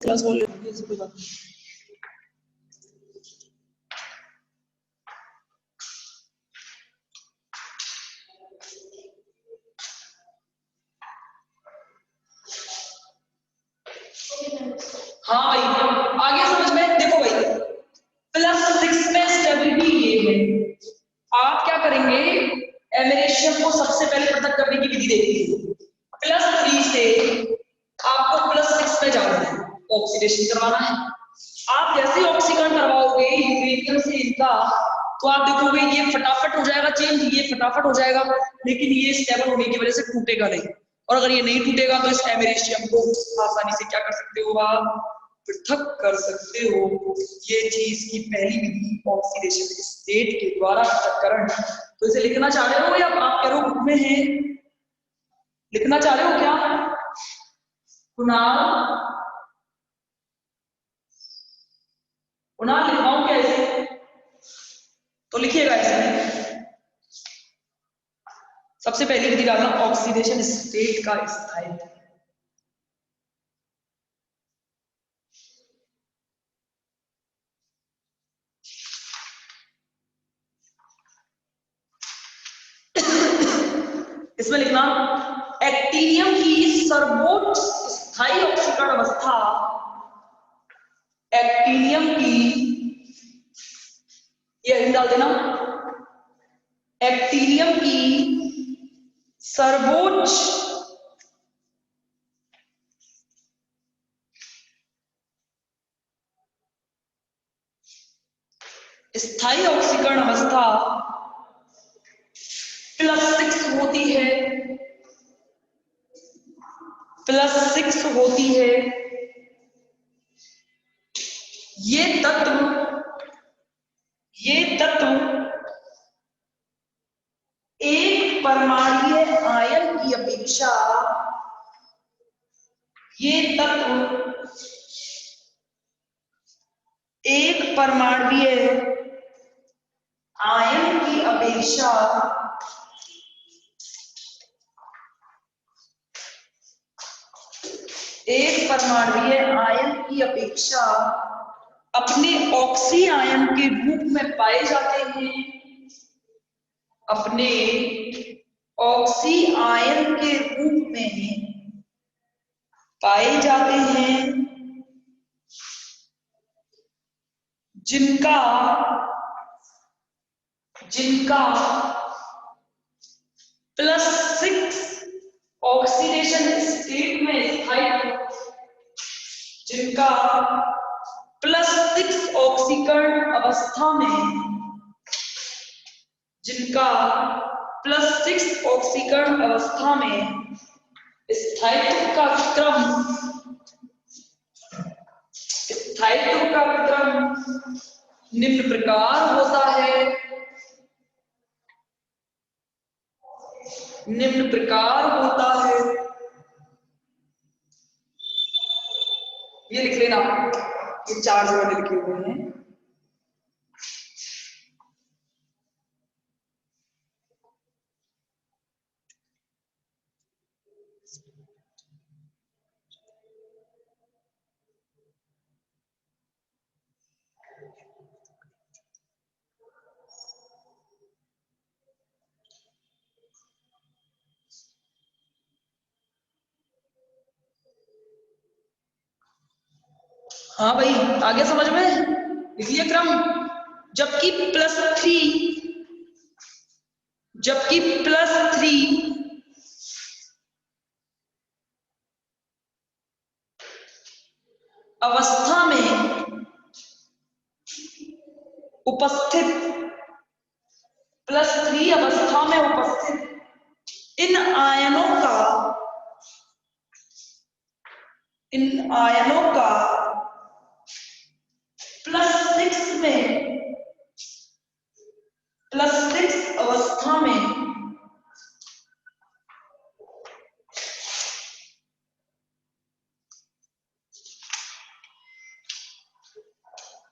Class बोल रही हूँ, कोई बात नहीं। हाँ भाई, आगे समझ में देखो भाई, +6 में स्टेबिलिटी ये है। आप क्या करेंगे, एमिनेशियम को सबसे पहले पृथक करने की विधि देखिए। +3 से आपको +6 में जाना है, ऑक्सीडेशन करवाना है। आप जैसे ऑक्सीकरण करवाओगे यूरेनियम से इनका, तो आप देखोगे ये फटाफट हो जाएगा चेंज, ये फटाफट हो जाएगा, लेकिन ये स्टेबल होने की वजह से टूटेगा नहीं। और अगर ये नहीं टूटेगा तो इस एमिनेशियम को आसानी से क्या कर सकते हो, आप पृथक कर सकते हो। ये चीज की पहली विधि ऑक्सीडेशन स्टेट के द्वारा पृथक्करण। तो इसे लिखना चाह रहे हो या आप कह रहे हो बुक में है, लिखना चाह रहे हो क्या कुणाल? कुणाल लिखवाऊं क्या इसे? तो लिखिएगा इसे। सबसे पहली विधि डालना ऑक्सीडेशन स्टेट का स्थायित्व। इसमें लिखना एक्टीनियम की सर्वोच्च स्थायी ऑक्सीकरण अवस्था, एक्टीनियम की, ये डाल देना, एक्टीनियम की सर्वोच्च स्थायी ऑक्सीकरण अवस्था +6 होती है, +6 होती है। ये तत्व एक परमाणुीय आयन की अपेक्षा, ये तत्व एक परमाणुीय आयन की अपेक्षा एक परमाणुीय आयन की अपेक्षा अपने ऑक्सी आयन के रूप में पाए जाते हैं, अपने ऑक्सी आयन के रूप में पाए जाते हैं, जिनका +6 ऑक्सीडेशन स्टेट में स्थायित्व, जिनका +6 ऑक्सीकरण अवस्था में, जिनका +6 ऑक्सीकरण अवस्था में स्थायित्व का क्रम निम्न प्रकार होता है, निम्न प्रकार होता है। ये लिख लेना, ये 4 जगह लिखे हुए हैं। हाँ भाई, आगे समझ में लिख लिया क्रम। जबकि +3 अवस्था में उपस्थित, +3 अवस्था में उपस्थित इन आयनों का +6 अवस्था में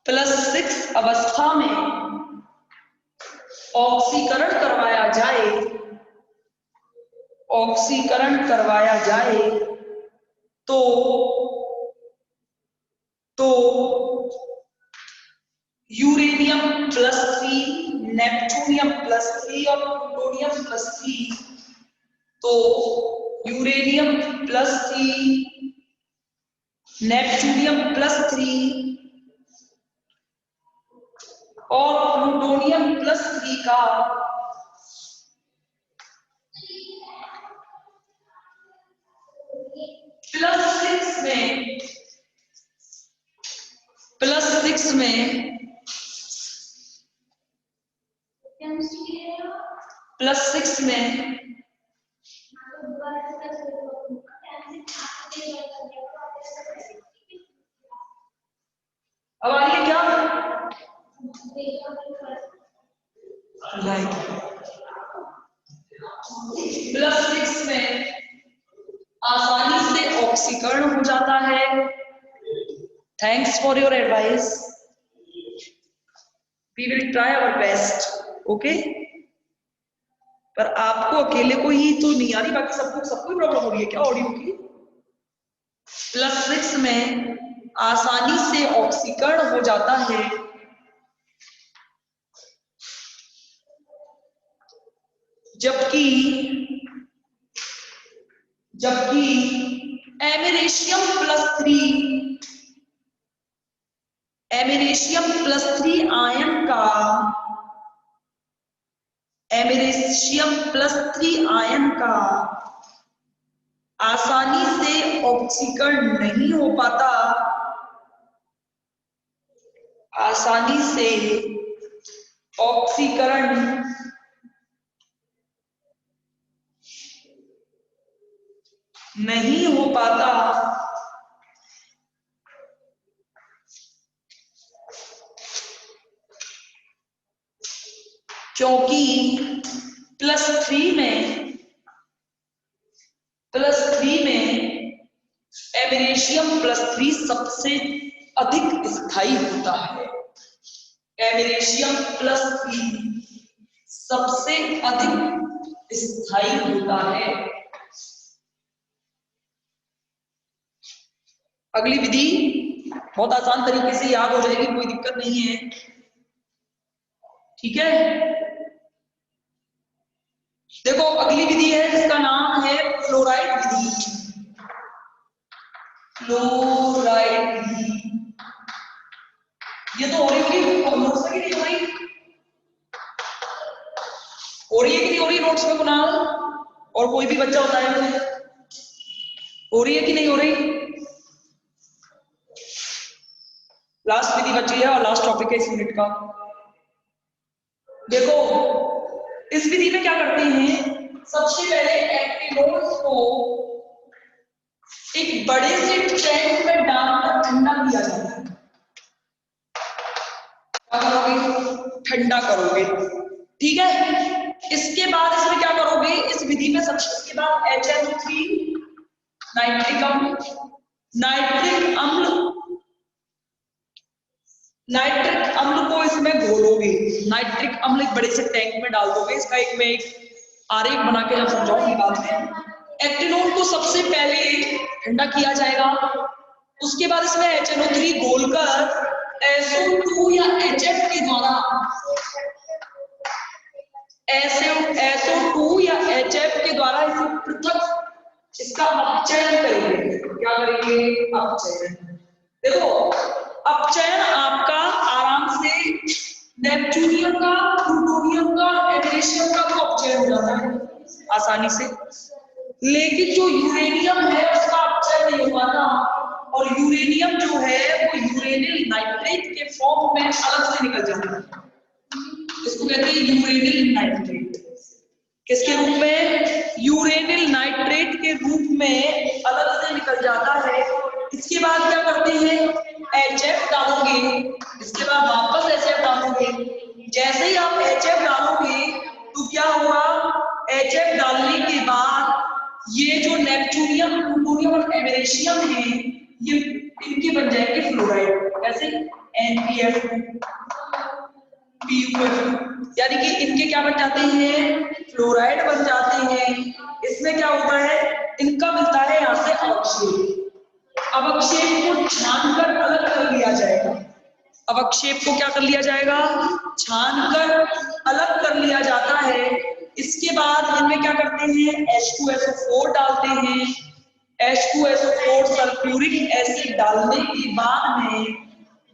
+6 अवस्था में ऑक्सीकरण करवाया जाए, तो तो यूरेनियम +3, नेपच्यूनियम +3 और प्लूटोनियम +3। तो यूरेनियम +3, नेपच्यूनियम +3 और प्लूटोनियम +3 का +6 में +6 में अब आ रही है क्या? +6 में आसानी से ऑक्सीकरण हो जाता है। Thanks for your advice, we will try our best. Okay, पर आपको अकेले को ही तो नहीं आ रही, बाकी सबको ही प्रॉब्लम हो रही है क्या ऑडियो की? +6 में आसानी से ऑक्सीकरण हो जाता है, जबकि एमेरेशियम +3 आयन का आसानी से ऑक्सीकरण नहीं हो पाता, आसानी से ऑक्सीकरण नहीं हो पाता, क्योंकि +3 में एमेरेशियम +3 सबसे अधिक स्थायी होता है। एमेरेशियम +3 सबसे अधिक स्थायी होता है। अगली विधि बहुत आसान तरीके से याद हो जाएगी, कोई दिक्कत नहीं है, ठीक है। देखो अगली विधि है जिसका नाम है फ्लोराइड विधि। फ्लोराइड विधि ये तो हो रही होगी नोट्स में, नहीं हो रही? हो रही है कि नहीं हो रही नोट्स में कुणाल? और कोई भी बच्चा होता है मुझे, हो रही है कि नहीं हो रही? लास्ट विधि बची है और लास्ट टॉपिक है इस यूनिट का। देखो इस विधि में क्या करते हैं, सबसे पहले एक्टिनोल्स को एक बड़े से टैंक में डालकर ठंडा किया जाता है। क्या करोगे? ठंडा करोगे, ठीक है। इसके बाद इसमें क्या करोगे, इस विधि में सबसे इसके बाद HNO3 नाइट्रिक अम्ल को इसमें घोलोगे। नाइट्रिक अम्ल एक बड़े से टैंक में डाल दोगे। इसका मैं आरेख बना के जब समझाऊंगी बाद में। एक्टिनोल को सबसे पहले ठंडा किया जाएगा, उसके बाद इसमें HNO3 घोलकर SO2 या HF के द्वारा SO2 या HF के द्वारा इसे पृथक इसका अपचयन करेंगे। क्या करेंगे? अपचयन। देखो अपचयन आपका आराम से नेपच्यूनियम का, प्लूटोनियम का, एमेरेशियम का तो अपचयन हो जाता है आसानी से, लेकिन जो यूरेनियम है उसका अपचयन नहीं हो पाता। और यूरेनियम जो है वो यूरेनिल नाइट्रेट के फॉर्म में अलग से निकल जाता है। इसको कहते हैं यूरेनिल नाइट्रेट। किसके रूप में? यूरेनिल नाइट्रेट के रूप में अलग से निकल जाता है। इसके बाद क्या करते हैं, HF डालोगे, इसके बाद वापस HF डालोगे। जैसे ही आप HF डालोगे तो क्या होगा, HF डालने के बाद ये जो नेपच्यूनियम, प्लूटोनियम और एमेरेशियम है ये इनके बन जाएंगे फ्लोराइड। कैसे? NPF, PuF, यानी कि इनके क्या बन जाते हैं? फ्लोराइड बन जाते हैं। इसमें क्या होता है, इनका मिलता है यहां से अवक्षेप। अवक्षेप को छानकर अलग कर लिया अवक्षेप को क्या कर लिया जाएगा, छानकर अलग कर लिया जाता है। इसके बाद इनमें क्या करते हैं, H2SO4 डालते हैं। H2SO4 सल्फ्यूरिक एसिड डालने के बाद में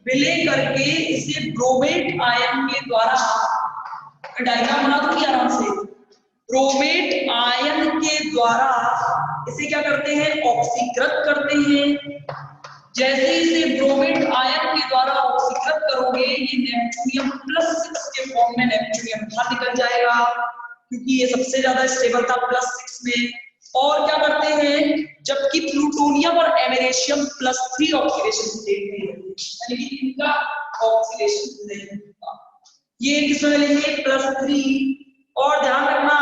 विलय करके इसे ब्रोमेट आयन के द्वारा, डायग्राम बना दूंगी आराम से, ब्रोमेट आयन के द्वारा इसे क्या करते हैं, ऑक्सीकृत करते हैं। जैसे इसे ब्रोमेट आयन के द्वारा ऑक्सीकृत करोगे, ये नेपच्यूनियम +6 के फॉर्म में नेपच्यूनियम बाहर निकल जाएगा, क्योंकि ये सबसे ज्यादा स्टेबल था +6 में। और क्या करते हैं, जबकि प्लूटोनियम और एमेरेशियम +3 ऑक्सीडेशन स्टेट में, यानी कि इनका ऑक्सीडेशन नहीं होगा। ये किसमें मिलेंगे, +3। और ध्यान रखना,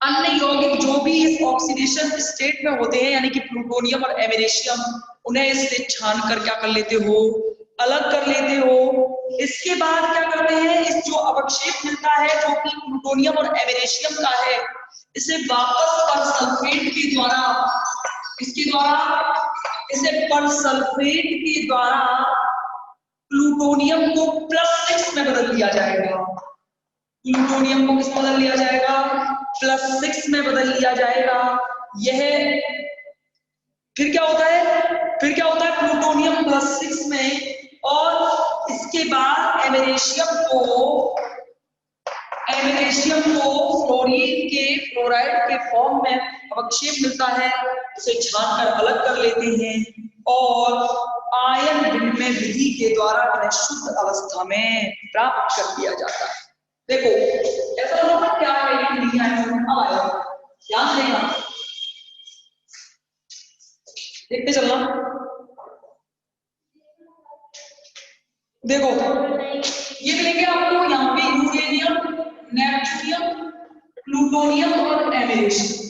अन्य यौगिक जो भी इस ऑक्सीडेशन स्टेट में होते हैं, यानी कि प्लूटोनियम और एमेरेशियम, उन्हें इससे छान कर क्या कर लेते हो, अलग कर लेते हो। इसके बाद क्या करते हैं, इस जो अवक्षेप मिलता है जो कि प्लूटोनियम और एमेरेशियम का है, इसे वापस परसल्फेट के द्वारा, इसके द्वारा, इसे परसल्फेट के द्वारा प्लूटोनियम को +6 में बदल दिया जाएगा। प्लूटोनियम को किस बदल लिया जाएगा, +6 में बदल लिया जाएगा। यह फिर क्या होता है, प्लूटोनियम +6 में, और इसके बाद एमेरेशियम को फ्लोरीन के फ्लोराइड के फॉर्म में अवक्षेप मिलता है, उसे छानकर अलग कर लेते हैं और आयन विनिमय विधि के द्वारा उन्हें शुद्ध अवस्था में प्राप्त कर दिया जाता है। देखो ऐसा होगा, क्या है ये नहीं आया, ध्यान देना, देखते चलना। देखो ये मिलेंगे आपको यहाँ पे यूरेनियम, नेपच्यूनियम, प्लूटोनियम और एमेरेशियम,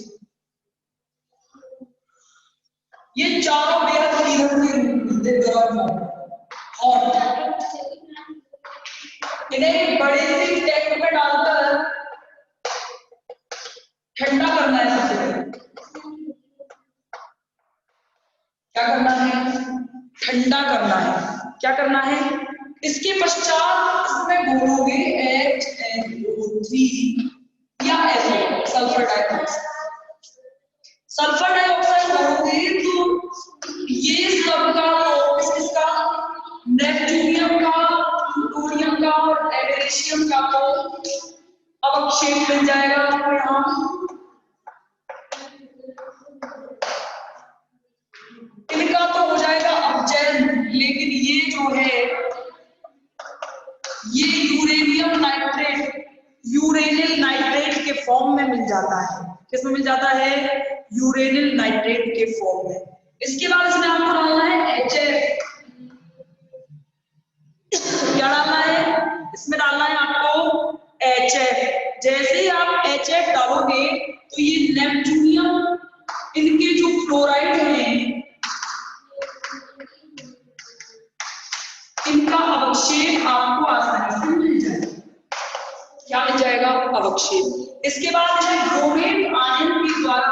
ये चारों बेहद ईंधन के रूप में गर्म और इन्हें बड़े से टैंक में डालकर ठंडा करना है। सबसे पहले क्या करना है, ठंडा करना है। क्या करना है, इसके पश्चात इसमें घोलोगे HNO3 या SO, sulphur dioxide. Sulphur dioxide घोलोगे तो ये सबका इसका नेपच्यूनियम का, प्लूटोनियम का और एमेरेशियम का तो अवक्षेप मिल जाएगा आपको यहाँ। इनका तो हो जाएगा अपचयन, लेकिन ये जो है ये यूरेनियम नाइट्रेट, यूरेनिल नाइट्रेट के फॉर्म में मिल जाता है। किसमें मिल जाता है, यूरेनिल नाइट्रेट के फॉर्म में। इसके बाद इसमें आपको डालना है HF। क्या डालना है, इसमें डालना है आपको HF। जैसे ही आप HF डालोगे तो ये नेपच्यूनियम, इनके जो फ्लोराइड हैं, इनका अवक्षेप आपको आसानी से मिल जाएगा। क्या मिल जाएगा, अवक्षेप। इसके बाद है ब्रोमेट आयन के द्वारा,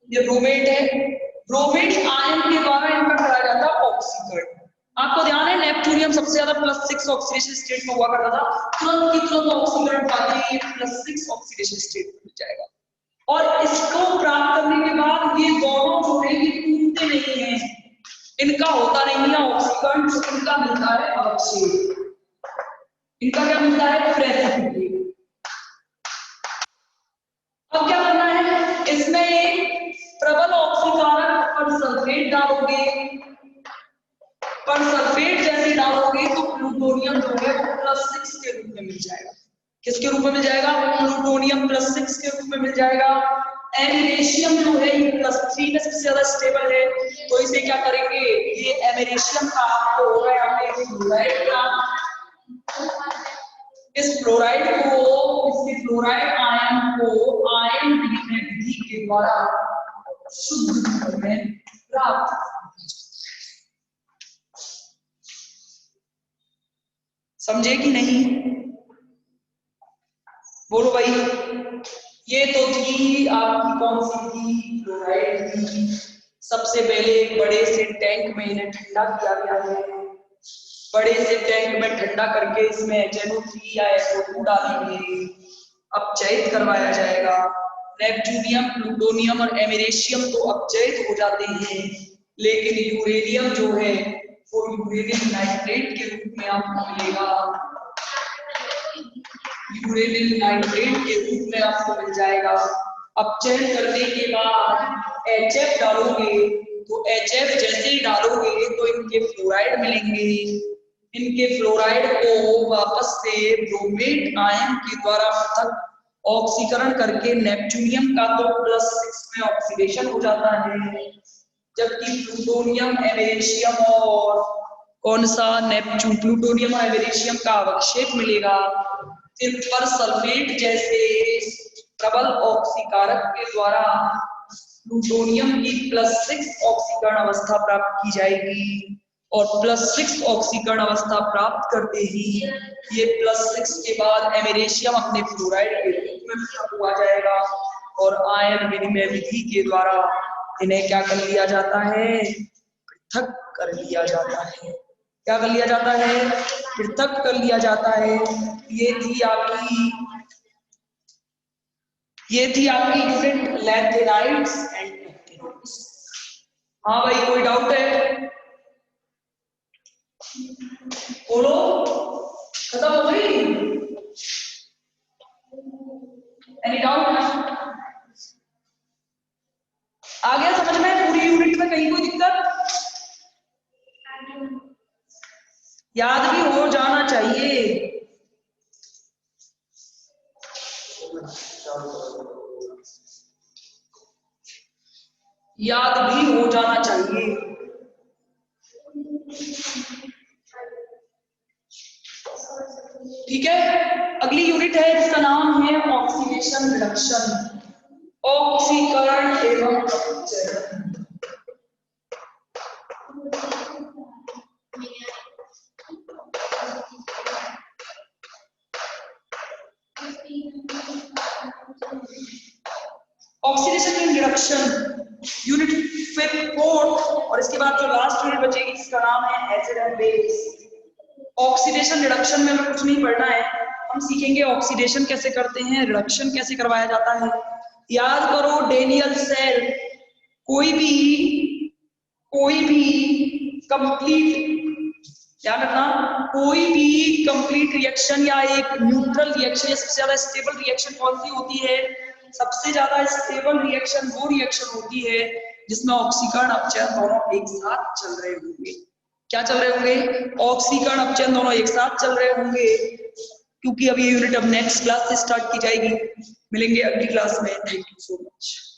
ये ब्रोमेट है, ब्रोमेट आयन के द्वारा इनका कराया जाता है ऑक्सीकरण। आपको ध्यान है नेपच्यूनियम सबसे ज्यादा +6 ऑक्सीडेशन स्टेट में हुआ करता था, तुरंत की तुरंत ऑक्सीकरण पाते ही +6 ऑक्सीडेशन स्टेट में मिल जाएगा। और इसको प्राप्त करने के बाद ये दोनों जो है ये टूटते नहीं है, इनका होता नहीं है ऑक्सीकरण, इनका मिलता है अवक्षेप। इनका क्या मिलता है, प्रेसिपिटेट। अब क्या करना है, इसमें एक प्रबल ऑक्सीकारक परसल्फेट डालोगे। परसल्फेट जैसे डालोगे तो प्लूटोनियम जो है वो +6 के रूप में मिल जाएगा। किसके रूप में मिल जाएगा, प्लूटोनियम +6 के रूप में मिल जाएगा। एमेरेशियम जो है ये +3 में सबसे ज्यादा स्टेबल है, तो इसे क्या करेंगे, ये एमेरेशियम का आपको हो गया फ्लोराइड का, इस फ्लोराइड को, इसके फ्लोराइड आयन को आयन विनिमय विधि के द्वारा शुद्ध रूप में प्राप्त। समझे कि नहीं, बोलो भाई। ये तो थी आपकी कौन सी थी, फ्लोराइड थी। सबसे पहले एक बड़े से टैंक में इन्हें ठंडा किया गया है, बड़े से टैंक में ठंडा करके इसमें HNO3 या SO2 डालेंगे, अपचयित करवाया जाएगा। नेपच्यूनियम, प्लूटोनियम और एमेरेशियम तो अपचयित हो जाते हैं, लेकिन यूरेनियम जो है वो यूरेनियम नाइट्रेट के रूप में आपको मिलेगा। यूरेनियम नाइट्रेट के रूप में आपको मिल जाएगा। अपचयन करने के बाद HF डालोगे, तो HF जैसे ही डालोगे तो इनके फ्लोराइड मिलेंगे। इनके फ्लोराइड को वापस से ब्रोमेट आयन के द्वारा पृथक ऑक्सीकरण करके नेपच्यूनियम का तो +6 में ऑक्सीडेशन हो जाता है, जबकि प्लूटोनियम, एमेरेशियम और कौन सा नेपच्यून, प्लूटोनियम और एमेरेशियम का अवक्षेप मिलेगा। सिल्वर सल्फेट जैसे प्रबल ऑक्सीकारक के द्वारा प्लूटोनियम की +6 ऑक्सीकरण अवस्था प्राप्त की जाएगी, और +6 ऑक्सीकरण अवस्था प्राप्त करते ही ये +6 के बाद एमेरेशियम अपने फ्लोराइड के रूप में पृथक हुआ जाएगा, और आयन विनिमय विधि के द्वारा इन्हें क्या कर लिया जाता है, पृथक कर लिया जाता है। क्या कर लिया जाता है, पृथक कर लिया जाता है। ये थी आपकी यूनिट लैंथेनाइड्स एंड एक्टिनोइड्स। हाँ भाई, कोई डाउट है? बोलो, खत्म हो गई? Any doubt? आ गया समझ में पूरी यूनिट में? कहीं कोई दिक्कत? याद भी हो जाना चाहिए। याद भी हो जाना चाहिए। ठीक है, अगली यूनिट है जिसका नाम है ऑक्सीडेशन रिडक्शन, ऑक्सीकरण एवं अपचयन। ऑक्सीडेशन एंड रिडक्शन यूनिट 4 और इसके बाद जो लास्ट यूनिट बचेगी इसका नाम है acid and base. Oxidation reduction में हमें कुछ नहीं पढ़ना है, हम सीखेंगे ऑक्सीडेशन कैसे करते हैं, रिडक्शन कैसे करवाया जाता है। याद करो, डेनियल सेल कोई भी कंप्लीट, क्या करना, कोई भी कंप्लीट रिएक्शन या एक न्यूट्रल रिएक्शन या सबसे ज्यादा स्टेबल रिएक्शन कौन सी होती है? सबसे ज्यादा स्टेबल रिएक्शन वो रिएक्शन होती है जिसमें ऑक्सीकरण अपचयन दोनों एक साथ चल रहे होंगे। क्या चल रहे होंगे? ऑक्सीकरण अपचयन दोनों एक साथ चल रहे होंगे। क्योंकि अब ये यूनिट अब नेक्स्ट क्लास से स्टार्ट की जाएगी। मिलेंगे अगली क्लास में। Thank you so much.